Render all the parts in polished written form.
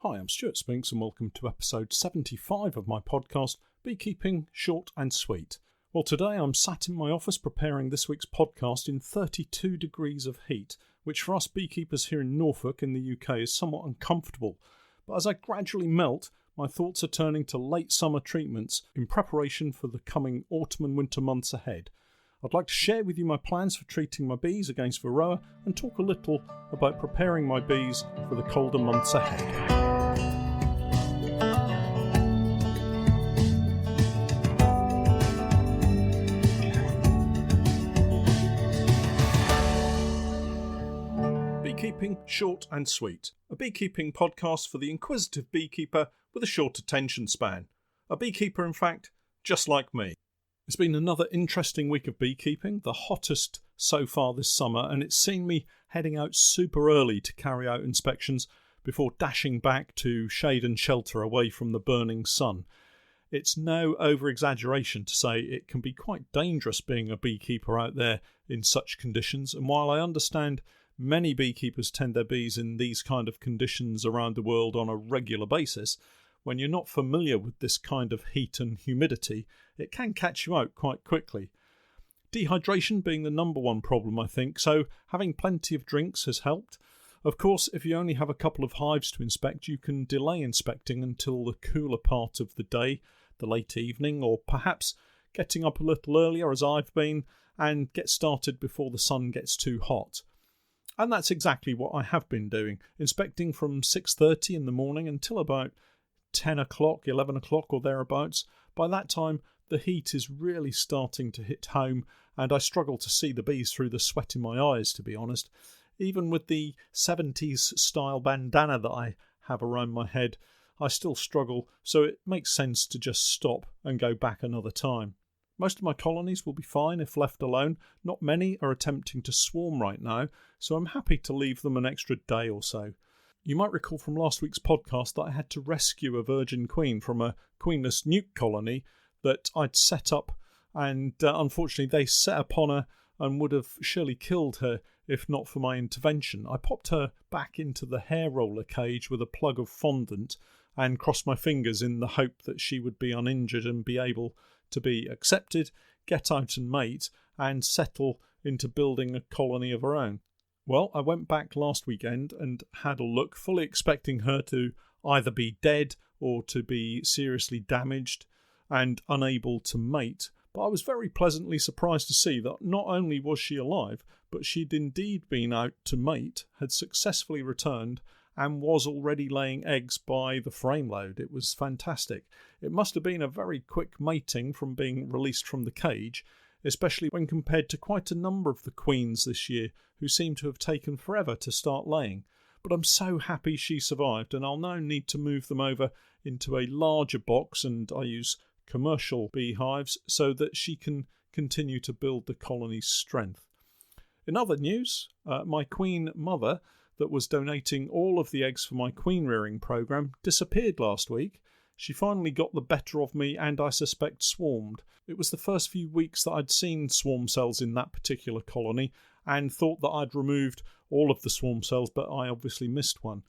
Hi, I'm Stewart Spinks and welcome to episode 75 of my podcast, Beekeeping Short and Sweet. Well, today I'm sat in my office preparing this week's podcast in 32 degrees of heat, which for us beekeepers here in Norfolk in the UK is somewhat uncomfortable. But as I gradually melt, my thoughts are turning to late summer treatments in preparation for the coming autumn and winter months ahead. I'd like to share with you my plans for treating my bees against Varroa and talk a little about preparing my bees for the colder months ahead. Beekeeping Short and Sweet, a beekeeping podcast for the inquisitive beekeeper with a short attention span. A beekeeper, in fact, just like me. It's been another interesting week of beekeeping, the hottest so far this summer, and it's seen me heading out super early to carry out inspections before dashing back to shade and shelter away from the burning sun. It's no over-exaggeration to say it can be quite dangerous being a beekeeper out there in such conditions, and while I understand many beekeepers tend their bees in these kind of conditions around the world on a regular basis, when you're not familiar with this kind of heat and humidity, it can catch you out quite quickly. Dehydration being the number one problem, I think, so having plenty of drinks has helped. Of course, if you only have a couple of hives to inspect, you can delay inspecting until the cooler part of the day, the late evening, or perhaps getting up a little earlier, as I've been, and get started before the sun gets too hot. And that's exactly what I have been doing, inspecting from 6:30 in the morning until about 10 o'clock, 11 o'clock or thereabouts. By that time, the heat is really starting to hit home, and I struggle to see the bees through the sweat in my eyes, to be honest. Even with the 70s style bandana that I have around my head, I still struggle, so it makes sense to just stop and go back another time. Most of my colonies will be fine if left alone. Not many are attempting to swarm right now, so I'm happy to leave them an extra day or so. You might recall from last week's podcast that I had to rescue a virgin queen from a queenless nuke colony that I'd set up, and unfortunately they set upon her and would have surely killed her if not for my intervention. I popped her back into the hair roller cage with a plug of fondant and crossed my fingers in the hope that she would be uninjured and be able to be accepted, get out and mate, and settle into building a colony of her own. Well, I went back last weekend and had a look, fully expecting her to either be dead or to be seriously damaged and unable to mate. But I was very pleasantly surprised to see that not only was she alive, but she'd indeed been out to mate, had successfully returned, and was already laying eggs by the frame load. It was fantastic. It must have been a very quick mating from being released from the cage, especially when compared to quite a number of the queens this year who seem to have taken forever to start laying. But I'm so happy she survived, and I'll now need to move them over into a larger box, and I use commercial beehives so that she can continue to build the colony's strength. In other news, my queen mother that was donating all of the eggs for my queen rearing program disappeared last week. She finally got the better of me and I suspect swarmed. It was the first few weeks that I'd seen swarm cells in that particular colony and thought that I'd removed all of the swarm cells, but I obviously missed one.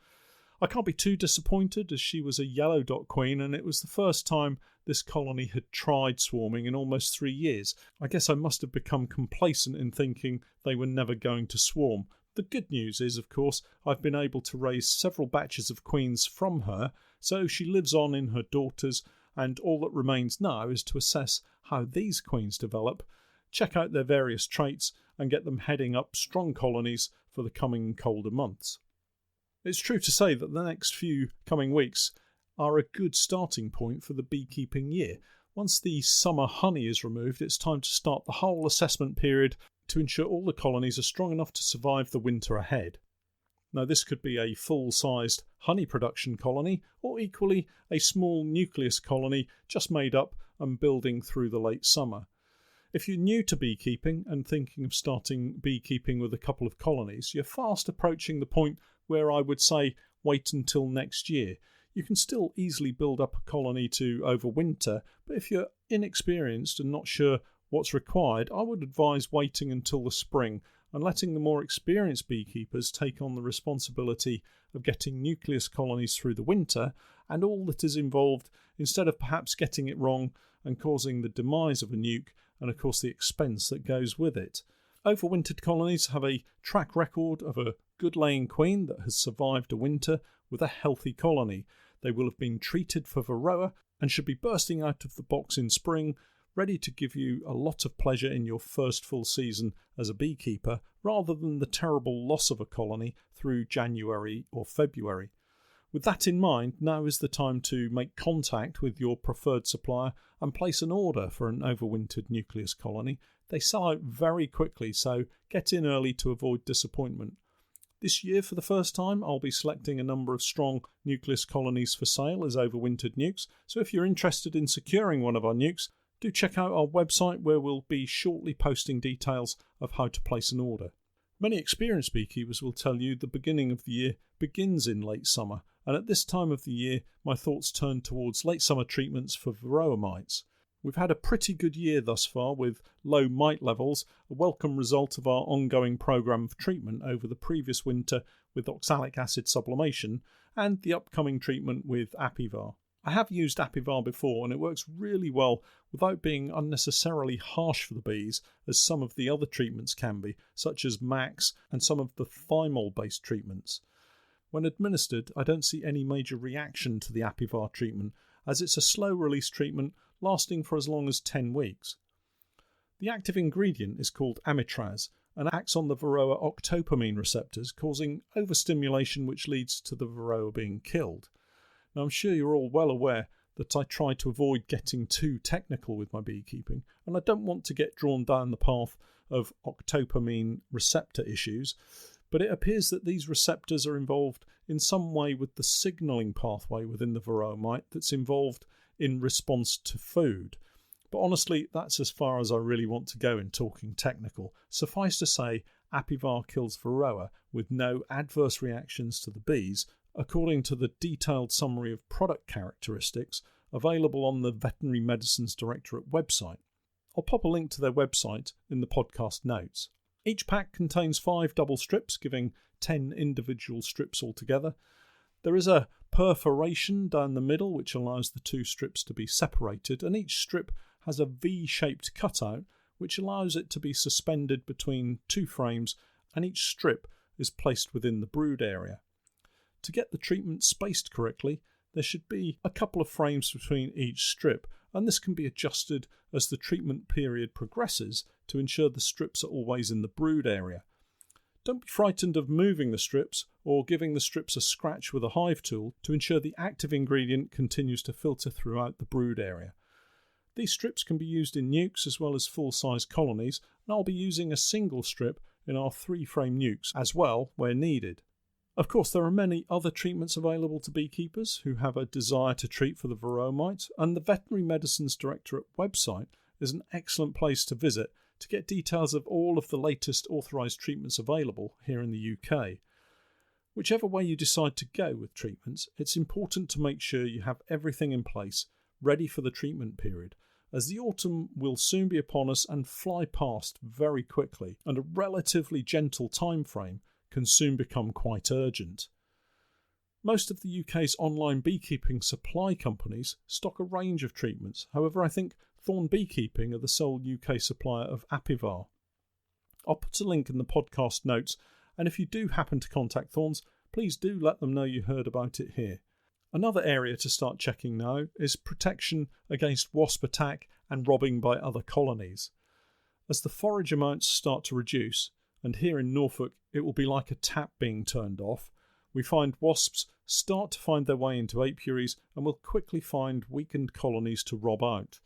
I can't be too disappointed as she was a yellow dot queen and it was the first time this colony had tried swarming in almost 3 years. I guess I must have become complacent in thinking they were never going to swarm. The good news is, of course, I've been able to raise several batches of queens from her, so she lives on in her daughters, and all that remains now is to assess how these queens develop, check out their various traits, and get them heading up strong colonies for the coming colder months. It's true to say that the next few coming weeks are a good starting point for the beekeeping year. Once the summer honey is removed, it's time to start the whole assessment period to ensure all the colonies are strong enough to survive the winter ahead. Now, this could be a full-sized honey production colony, or equally a small nucleus colony just made up and building through the late summer. If you're new to beekeeping and thinking of starting beekeeping with a couple of colonies, you're fast approaching the point where I would say wait until next year. You can still easily build up a colony to overwinter, but if you're inexperienced and not sure what's required, I would advise waiting until the spring and letting the more experienced beekeepers take on the responsibility of getting nucleus colonies through the winter and all that is involved, instead of perhaps getting it wrong and causing the demise of a nuke and of course the expense that goes with it. Overwintered colonies have a track record of a good laying queen that has survived a winter with a healthy colony. They will have been treated for Varroa and should be bursting out of the box in spring, ready to give you a lot of pleasure in your first full season as a beekeeper, rather than the terrible loss of a colony through January or February. With that in mind, now is the time to make contact with your preferred supplier and place an order for an overwintered nucleus colony. They sell out very quickly, so get in early to avoid disappointment. This year, for the first time, I'll be selecting a number of strong nucleus colonies for sale as overwintered nukes, so if you're interested in securing one of our nukes, do check out our website where we'll be shortly posting details of how to place an order. Many experienced beekeepers will tell you the beginning of the year begins in late summer, and at this time of the year my thoughts turn towards late summer treatments for Varroa mites. We've had a pretty good year thus far with low mite levels, a welcome result of our ongoing programme of treatment over the previous winter with oxalic acid sublimation and the upcoming treatment with Apivar. I have used Apivar before and it works really well without being unnecessarily harsh for the bees as some of the other treatments can be, such as Max and some of the thymol based treatments. When administered, I don't see any major reaction to the Apivar treatment as it's a slow release treatment lasting for as long as 10 weeks. The active ingredient is called amitraz and acts on the Varroa octopamine receptors, causing overstimulation which leads to the Varroa being killed. Now, I'm sure you're all well aware that I try to avoid getting too technical with my beekeeping, and I don't want to get drawn down the path of octopamine receptor issues, but it appears that these receptors are involved in some way with the signalling pathway within the Varroa mite that's involved in response to food. But honestly, that's as far as I really want to go in talking technical. Suffice to say, Apivar kills Varroa with no adverse reactions to the bees, according to the detailed summary of product characteristics available on the Veterinary Medicines Directorate website. I'll pop a link to their website in the podcast notes. Each pack contains 5 double strips, giving 10 individual strips altogether. There is a perforation down the middle which allows the 2 strips to be separated, and each strip has a V-shaped cutout which allows it to be suspended between 2 frames, and each strip is placed within the brood area. To get the treatment spaced correctly, there should be a couple of frames between each strip, and this can be adjusted as the treatment period progresses to ensure the strips are always in the brood area. Don't be frightened of moving the strips or giving the strips a scratch with a hive tool to ensure the active ingredient continues to filter throughout the brood area. These strips can be used in nukes as well as full-size colonies, and I'll be using a single strip in our 3-frame nukes as well where needed. Of course, there are many other treatments available to beekeepers who have a desire to treat for the Varroa mite, and the Veterinary Medicines Directorate website is an excellent place to visit to get details of all of the latest authorised treatments available here in the UK. Whichever way you decide to go with treatments, it's important to make sure you have everything in place, ready for the treatment period, as the autumn will soon be upon us and fly past very quickly, and a relatively gentle time frame can soon become quite urgent. Most of the UK's online beekeeping supply companies stock a range of treatments. However, I think Thorn Beekeeping are the sole UK supplier of Apivar. I'll put a link in the podcast notes, and if you do happen to contact Thorns, please do let them know you heard about it here. Another area to start checking now is protection against wasp attack and robbing by other colonies. As the forage amounts start to reduce, and here in Norfolk it will be like a tap being turned off, we find wasps start to find their way into apiaries and will quickly find weakened colonies to rob out.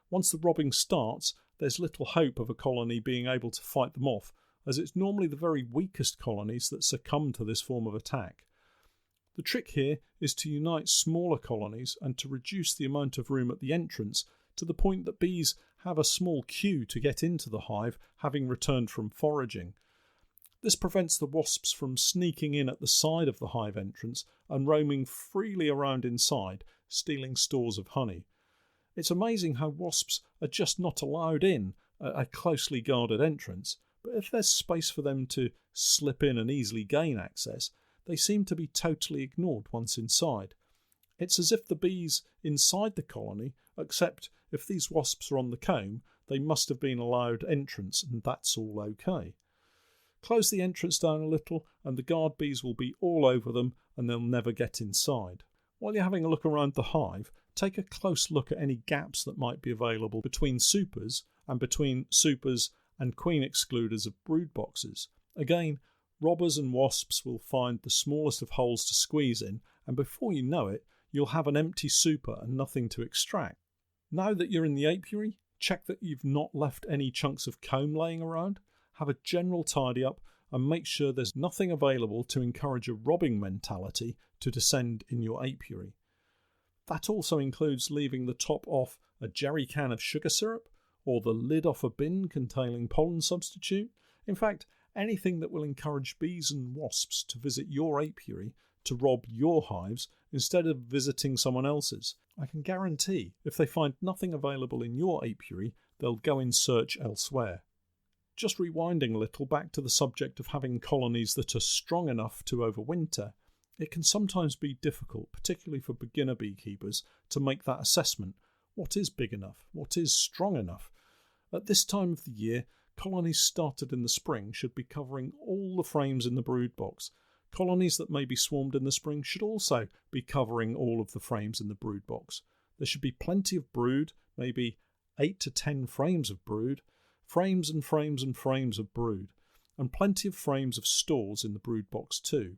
Once the robbing starts, there's little hope of a colony being able to fight them off, as it's normally the very weakest colonies that succumb to this form of attack. The trick here is to unite smaller colonies and to reduce the amount of room at the entrance to the point that bees have a small queue to get into the hive, having returned from foraging. This prevents the wasps from sneaking in at the side of the hive entrance and roaming freely around inside, stealing stores of honey. It's amazing how wasps are just not allowed in a closely guarded entrance, but if there's space for them to slip in and easily gain access, they seem to be totally ignored once inside. It's as if the bees inside the colony accept if these wasps are on the comb, they must have been allowed entrance, and that's all okay. Close the entrance down a little and the guard bees will be all over them and they'll never get inside. While you're having a look around the hive, take a close look at any gaps that might be available between supers and queen excluders of brood boxes. Again, robbers and wasps will find the smallest of holes to squeeze in, and before you know it, you'll have an empty super and nothing to extract. Now that you're in the apiary, check that you've not left any chunks of comb laying around, have a general tidy up, and make sure there's nothing available to encourage a robbing mentality to descend in your apiary. That also includes leaving the top off a jerry can of sugar syrup or the lid off a bin containing pollen substitute. In fact, anything that will encourage bees and wasps to visit your apiary to rob your hives instead of visiting someone else's. I can guarantee if they find nothing available in your apiary, they'll go in search elsewhere. Just rewinding a little back to the subject of having colonies that are strong enough to overwinter, it can sometimes be difficult, particularly for beginner beekeepers, to make that assessment. What is big enough? What is strong enough? At this time of the year, colonies started in the spring should be covering all the frames in the brood box. Colonies that may be swarmed in the spring should also be covering all of the frames in the brood box. There should be plenty of brood, maybe 8 to 10 frames of brood, frames and frames and frames of brood, and plenty of frames of stores in the brood box too.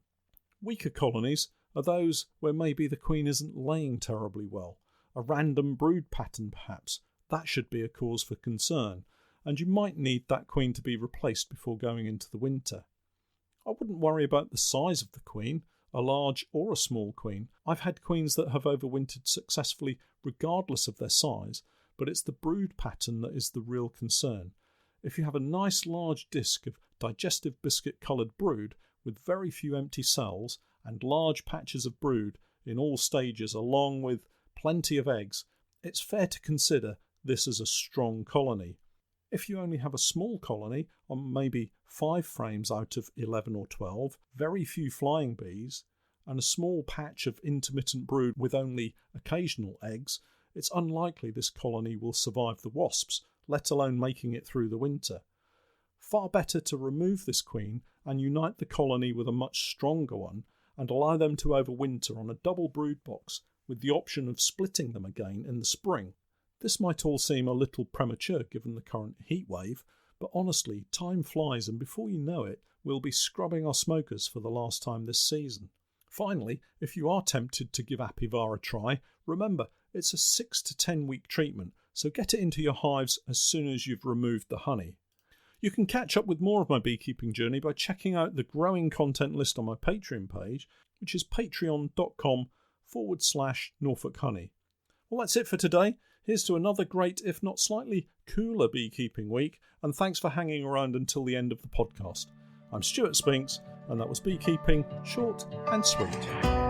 Weaker colonies are those where maybe the queen isn't laying terribly well, a random brood pattern perhaps. That should be a cause for concern, and you might need that queen to be replaced before going into the winter. I wouldn't worry about the size of the queen, a large or a small queen. I've had queens that have overwintered successfully regardless of their size, but it's the brood pattern that is the real concern. If you have a nice large disc of digestive biscuit coloured brood with very few empty cells and large patches of brood in all stages along with plenty of eggs, it's fair to consider this as a strong colony. If you only have a small colony on maybe 5 frames out of 11 or 12, very few flying bees, and a small patch of intermittent brood with only occasional eggs, it's unlikely this colony will survive the wasps, let alone making it through the winter. Far better to remove this queen and unite the colony with a much stronger one and allow them to overwinter on a double brood box with the option of splitting them again in the spring. This might all seem a little premature given the current heat wave, but honestly, time flies and before you know it, we'll be scrubbing our smokers for the last time this season. Finally, if you are tempted to give Apivar a try, remember it's a 6 to 10 week treatment, so get it into your hives as soon as you've removed the honey. You can catch up with more of my beekeeping journey by checking out the growing content list on my Patreon page, which is patreon.com/Norfolk Honey. Well, that's it for today. Here's to another great, if not slightly cooler beekeeping week, and thanks for hanging around until the end of the podcast. I'm Stewart Spinks, and that was Beekeeping Short and Sweet.